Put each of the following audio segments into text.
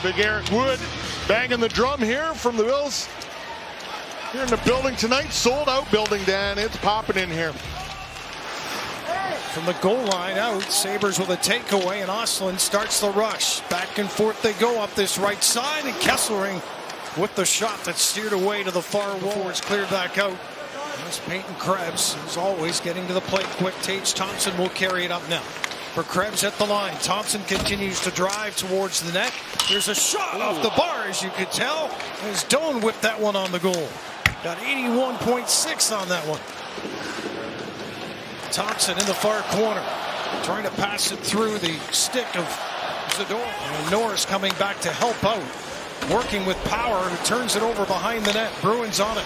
Big Eric Wood banging the drum here from the Bills. Here in the building tonight, sold out building, Dan. It's popping in here. From the goal line out, Sabres with a takeaway, and Ostlund starts the rush. Back and forth they go up this right side, and Kesselring with the shot that's steered away to the far wall before it's cleared back out. There's Peyton Krebs, as always, getting to the plate quick. Tage Thompson will carry it up now. For Krebs at the line, Thompson continues to drive towards the net. There's a shot off the bar, as you could tell, as Doan whipped that one on the goal. Got 81.6 on that one. Thompson in the far corner, trying to pass it through the stick of Zador. And Norris coming back to help out, working with power, and turns it over behind the net. Bruins on it.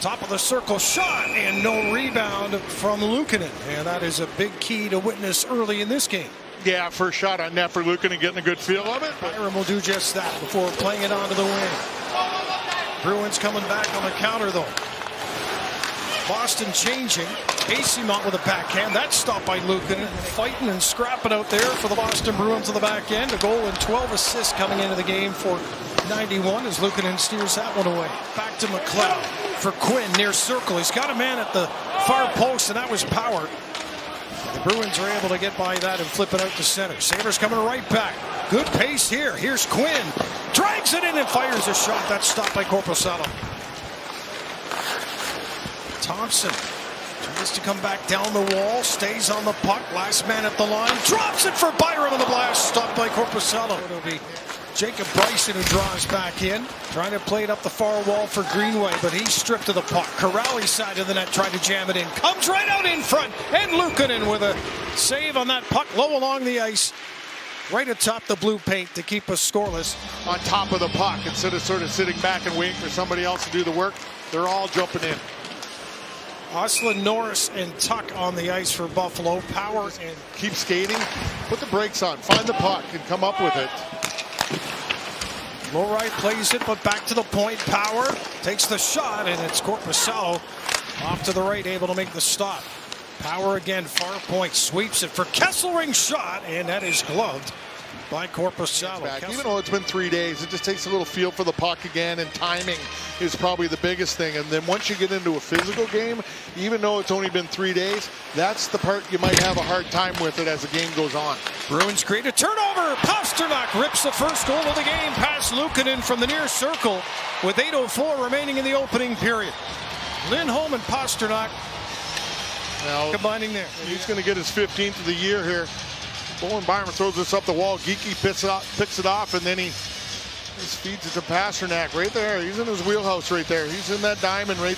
Top of the circle shot, and no rebound from Luukkonen. And that is a big key to witness early in this game. Yeah, first shot on net for Luukkonen, getting a good feel of it. Byram will do just that before playing it onto the wing. Bruins coming back on the counter, though. Boston changing. Eyssimont with a backhand. That's stopped by Luukkonen. Fighting and scrapping out there for the Boston Bruins on the back end. A goal and 12 assists coming into the game for 91 as Luukkonen steers that one away. Back to McLeod for Quinn near circle. He's got a man at the far post, and that was Power. The Bruins are able to get by that and flip it out to center. Sabres coming right back. Good pace here. Here's Quinn. Drags it in and fires a shot. That's stopped by Korpisalo. Thompson tries to come back down the wall. Stays on the puck. Last man at the line. Drops it for Byram on the blast. Stopped by Korpisalo. It'll be Jacob Bryson who draws back in. Trying to play it up the far wall for Greenway, but he's stripped of the puck. Corrali's side of the net tried to jam it in. Comes right out in front. And Luukkonen with a save on that puck low along the ice. Right atop the blue paint to keep us scoreless. On top of the puck, instead of sort of sitting back and waiting for somebody else to do the work, they're all jumping in. Ostlund, Norris, and Tuck on the ice for Buffalo. Power and keep skating. Put the brakes on. Find the puck and come up with it. Lowry plays it, but back to the point. Power takes the shot, and it's Korpisalo off to the right, able to make the stop. Power again, far point, sweeps it for Kesselring's shot, and that is gloved by Korpisalo. Even though it's been 3 days, it just takes a little feel for the puck again, and timing is probably the biggest thing. And then once you get into a physical game, even though it's only been 3 days, that's the part you might have a hard time with it as the game goes on. Bruins create a turnover. Pasternak rips the first goal of the game past Luukkonen from the near circle with 8:04 remaining in the opening period. Lindholm and Pasternak combining there. He's going to get his 15th of the year here. Bowen Byram throws this up the wall. Geekie picks it off, and then he just feeds it to Pasternak right there. He's in his wheelhouse right there. He's in that diamond right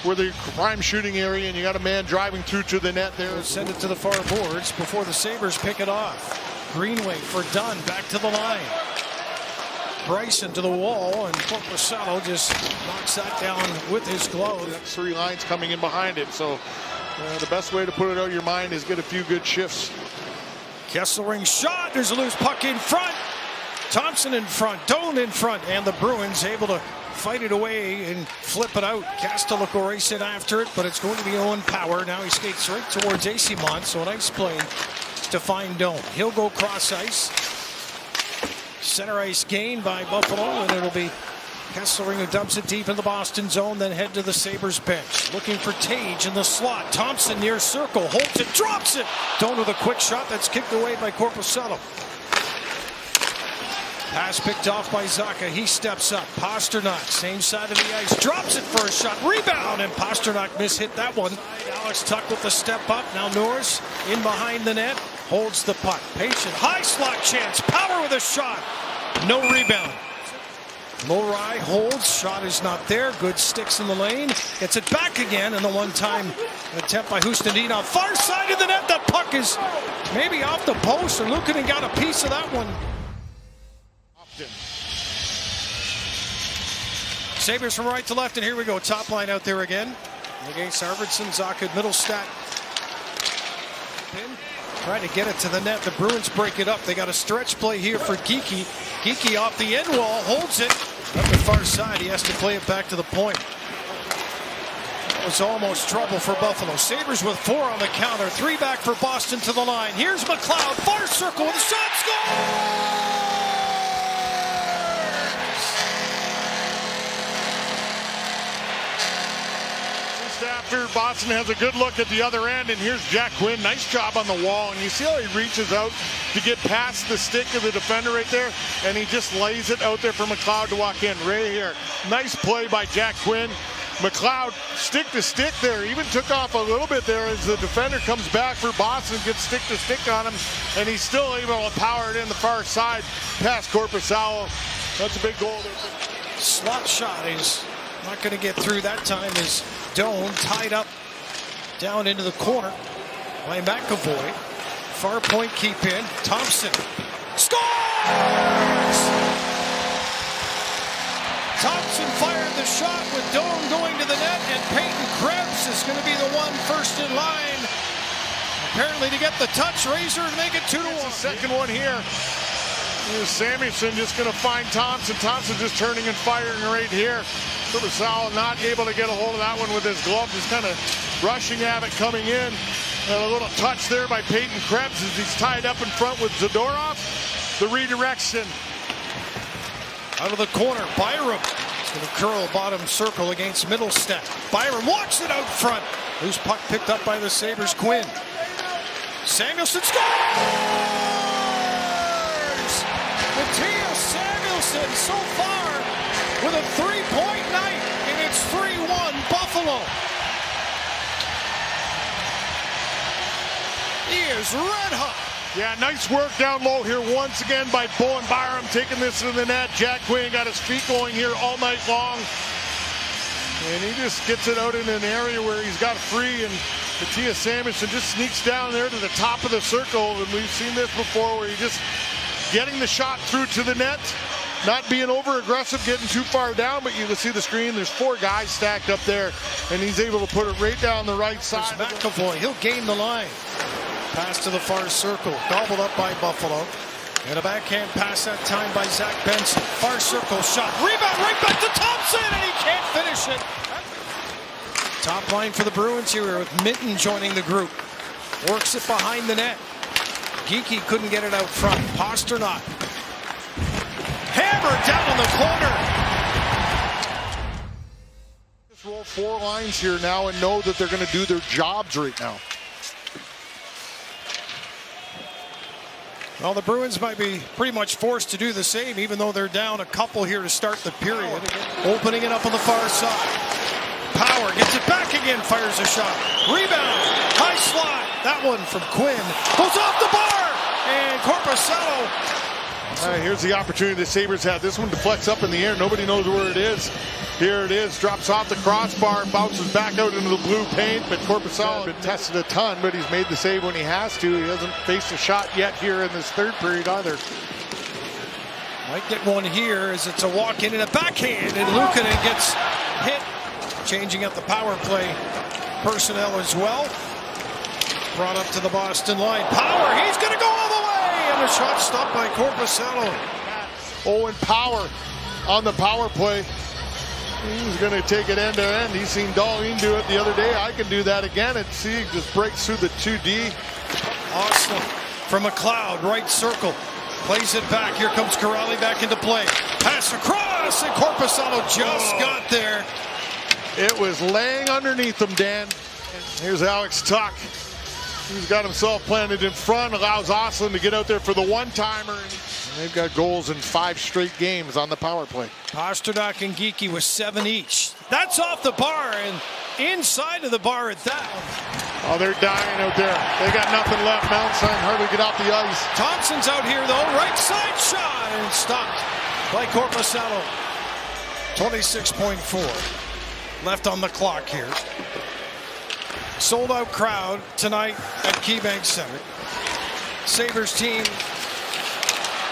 where the prime shooting area, and you got a man driving through to the net there. Send it to the far boards before the Sabres pick it off. Greenway for Dunn, back to the line. Bryson to the wall, and Korpisalo just knocks that down with his glove. That's 3 lines coming in behind it, so the best way to put it out of your mind is get a few good shifts. Kesselring shot. There's a loose puck in front. Thompson in front. Doan in front. And the Bruins able to fight it away and flip it out. Castellico racing after it, but it's going to be Owen Power. Now he skates right towards Eyssimont. So a nice play to find Doan. He'll go cross ice. Center ice gain by Buffalo, and it'll be Kesselring who dumps it deep in the Boston zone, then head to the Sabres bench. Looking for Tage in the slot. Thompson near circle. Holds it. Drops it. Doan with a quick shot that's kicked away by Korpisalo. Pass picked off by Zacha. He steps up. Pasternak, same side of the ice. Drops it for a shot. Rebound, and Pasternak mishit that one. Alex Tuck with the step up. Now Norris in behind the net. Holds the puck. Patient. High slot chance. Power with a shot. No rebound. Lowry holds. Shot is not there. Good sticks in the lane. Gets it back again, and the one-time attempt by Hustadinov. Far side of the net. That puck is maybe off the post, or Luukkonen got a piece of that one. Sabres from right to left, and here we go. Top line out there again. Against Arvidsson, Zacha, Middlestat. Trying to get it to the net. The Bruins break it up. They got a stretch play here for Geekie. Geekie off the end wall, holds it. Up the far side, he has to play it back to the point. It was almost trouble for Buffalo. Sabres with 4 on the counter. 3 back for Boston to the line. Here's McLeod, far circle with a shot, score! after Boston has a good look at the other end, and here's Jack Quinn. Nice job on the wall, and you see how he reaches out to get past the stick of the defender right there, and he just lays it out there for McLeod to walk in right here. Nice play by Jack Quinn. McLeod stick to stick there, even took off a little bit there as the defender comes back for Boston, gets stick to stick on him, and he's still able to power it in the far side past Korpisalo. That's a big goal there. Slot shot is not going to get through that time as Doan tied up down into the corner by McAvoy. Far point keep in. Thompson scores! Thompson fired the shot with Doan going to the net, and Peyton Krebs is going to be the one first in line. Apparently to get the touch, Razor to make it 2-1. The second one here. Here's Samuelsson just going to find Thompson. Thompson just turning and firing right here. Korpisalo not able to get a hold of that one with his glove, just kind of rushing at it coming in. And a little touch there by Peyton Krebs as he's tied up in front with Zadorov. The redirection. Out of the corner, Byram is going to curl bottom circle against Middlestat. Byram walks it out front. Loose puck picked up by the Sabres, Quinn. Samuelsson scores! Mattias Samuelsson so far with a 3-point night, and it's 3-1 Buffalo. He is red hot. Yeah, nice work down low here once again by Bowen Byram, taking this to the net. Jack Quinn got his feet going here all night long. And he just gets it out in an area where he's got free, and Mattias Samuelsson just sneaks down there to the top of the circle. And we've seen this before where he just getting the shot through to the net, not being over aggressive, getting too far down, but you can see the screen. There's 4 guys stacked up there, and he's able to put it right down the right side. There's McAvoy, he'll gain the line. Pass to the far circle, gobbled up by Buffalo. And a backhand pass that time by Zach Benson. Far circle shot, rebound right back to Thompson, and he can't finish it. Top line for the Bruins here with Minton joining the group. Works it behind the net. Geekie couldn't get it out front. Pasternak. Hammered down in the corner. Just roll 4 lines here now and know that they're going to do their jobs right now. Well, the Bruins might be pretty much forced to do the same, even though they're down a couple here to start the period. Opening it up on the far side. Power gets it back again, fires a shot. Rebound, high slot. That one from Quinn goes off the bar, and Korpisalo. Here's the opportunity the Sabres had. This one deflects up in the air. Nobody knows where it is. Here it is. Drops off the crossbar, bounces back out into the blue paint. But Korpisalo has been tested a ton, but he's made the save when he has to. He hasn't faced a shot yet here in this third period either. Might get one here as it's a walk-in and a backhand, and Luukkonen gets hit. Changing up the power play personnel as well. Brought up to the Boston line. Power, he's going to go all the way, and a shot stopped by Korpisalo. Owen Power on the power play. He's going to take it end to end. He's seen Dahlin do it the other day. I can do that again. And see, just breaks through the 2D. Awesome. From McLeod, right circle. Plays it back. Here comes Corrali back into play. Pass across, and Korpisalo just got there. It was laying underneath him, Dan. Here's Alex Tuck. He's got himself planted in front, allows Ostlund to get out there for the one-timer. They've got goals in 5 straight games on the power play. Pasternak and Geekie with 7 each. That's off the bar, and inside of the bar at that. Oh, they're dying out there. They got nothing left. Mount St. hardly get off the ice. Thompson's out here, though. Right side shot, and stopped by Korpisalo. 26.4. Left on the clock here. Sold out crowd tonight at KeyBank Center. Sabres team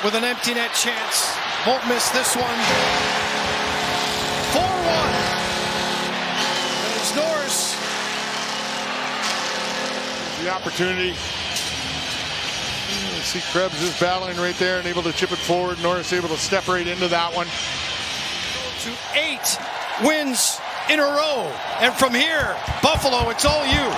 with an empty net chance. Won't miss this one. 4-1. There's Norris. The opportunity. You see Krebs is battling right there and able to chip it forward. Norris able to step right into that one. To 8 wins in a row. And from here, Buffalo, it's all you.